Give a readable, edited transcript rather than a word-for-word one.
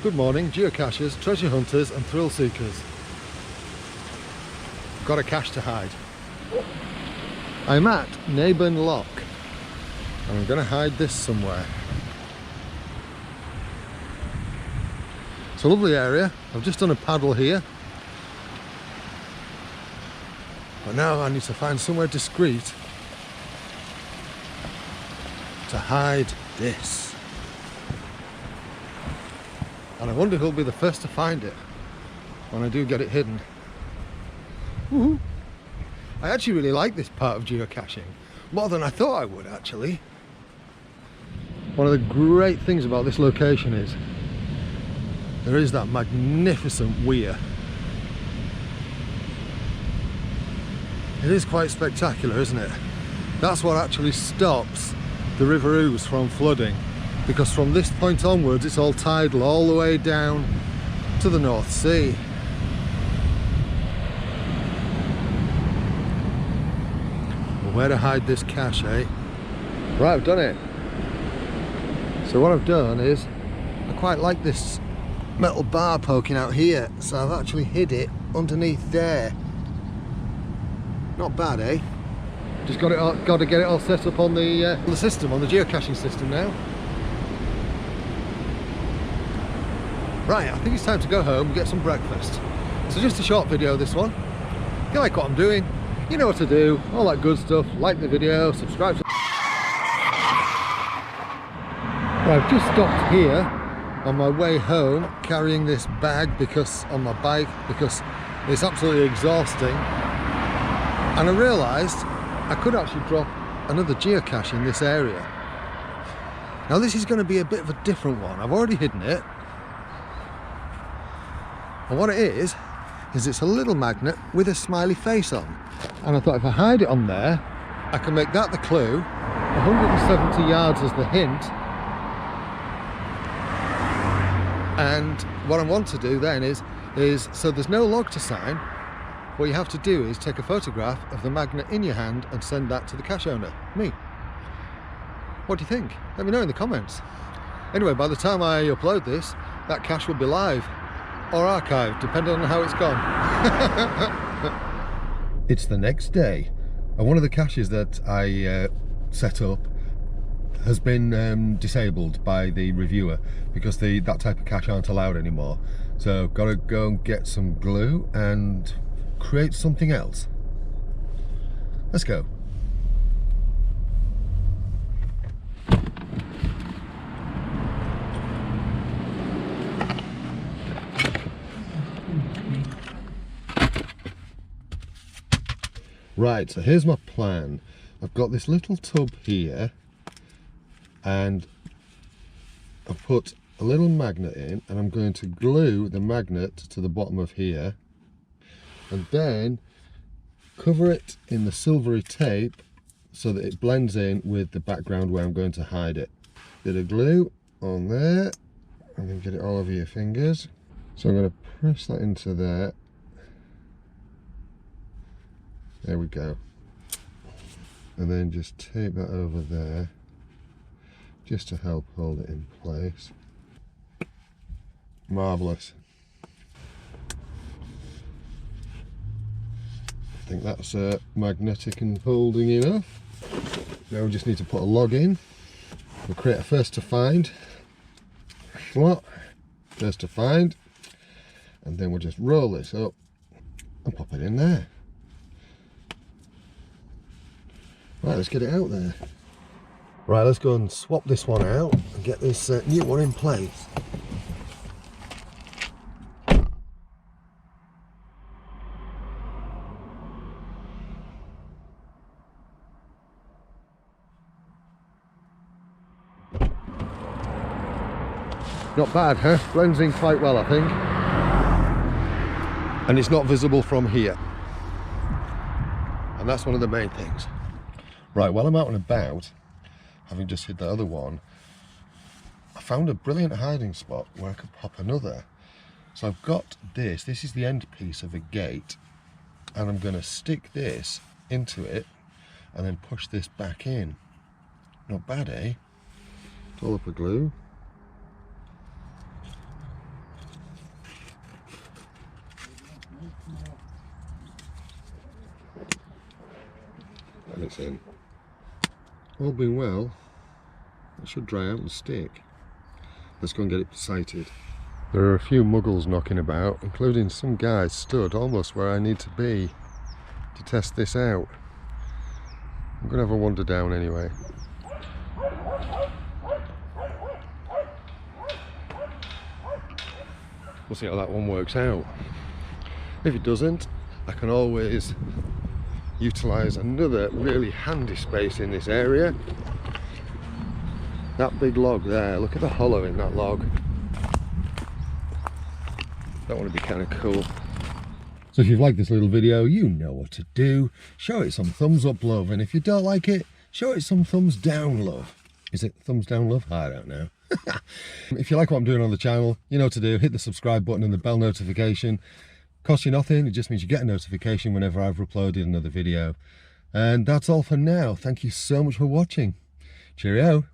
Good morning, geocachers, treasure hunters and thrill seekers. Got a cache to hide. I'm at Naburn Lock and I'm going to hide this somewhere. It's a lovely area. I've just done a paddle here. But now I need to find somewhere discreet to hide this. And I wonder who'll be the first to find it when I do get it hidden. Woohoo! I actually really like this part of geocaching, more than I thought I would actually. One of the great things about this location is there is that magnificent weir. It is quite spectacular, isn't it? That's what actually stops the River Ouse from flooding, because from this point onwards it's all tidal all the way down to the North Sea. Well, where to hide this cache, eh? Right, I've done it. So what I've done is, I quite like this metal bar poking out here, so I've actually hid it underneath there. Not bad, eh? Just got to get it all set up on the system, on the geocaching system now. Right, I think it's time to go home and get some breakfast. So just a short video, this one. If you like what I'm doing, you know what to do, all that good stuff. Like the video, subscribe. Right, I've just stopped here on my way home, carrying this bag on my bike because it's absolutely exhausting. And I realised I could actually drop another geocache in this area. Now this is going to be a bit of a different one. I've already hidden it. And what it is it's a little magnet with a smiley face on. And I thought if I hide it on there, I can make that the clue, 170 yards as the hint. And what I want to do then is so there's no log to sign. What you have to do is take a photograph of the magnet in your hand and send that to the cache owner, me. What do you think? Let me know in the comments. Anyway, by the time I upload this, that cache will be live or archived, depending on how it's gone. It's the next day, and one of the caches that I set up has been disabled by the reviewer because that type of cache aren't allowed anymore. So got to go and get some glue and create something else. Let's go. Right, so here's my plan. I've got this little tub here and I've put a little magnet in, and I'm going to glue the magnet to the bottom of here and then cover it in the silvery tape so that it blends in with the background where I'm going to hide it. Bit of glue on there and then get it all over your fingers. So I'm going to press that into there. There we go. And then just tape that over there just to help hold it in place. Marvellous. I think that's magnetic and holding enough. Now we just need to put a log in. We'll create a first to find slot, first to find, and then we'll just roll this up and pop it in there. Right, let's get it out there. Right, let's go and swap this one out and get this new one in place. Not bad, huh? Blends in quite well, I think. And it's not visible from here. And that's one of the main things. Right, while I'm out and about, having just hid the other one, I found a brilliant hiding spot where I could pop another. So I've got this is the end piece of a gate, and I'm going to stick this into it and then push this back in. Not bad, eh? Dollop of glue. magnet in. All being well, it should dry out and stick. Let's go and get it sighted. There are a few muggles knocking about, including some guys stood almost where I need to be to test this out. I'm going to have a wander down anyway. We'll see how that one works out. If it doesn't, I can always utilise another really handy space in this area. That big log there, look at the hollow in that log. That want to be kind of cool. So if you've liked this little video, you know what to do. Show it some thumbs up love, and if you don't like it, show it some thumbs down love. Is it thumbs down love? I don't know. If you like what I'm doing on the channel, you know what to do. Hit the subscribe button and the bell notification. Costs you nothing, it just means you get a notification whenever I've uploaded another video. And that's all for now. Thank you so much for watching. Cheerio.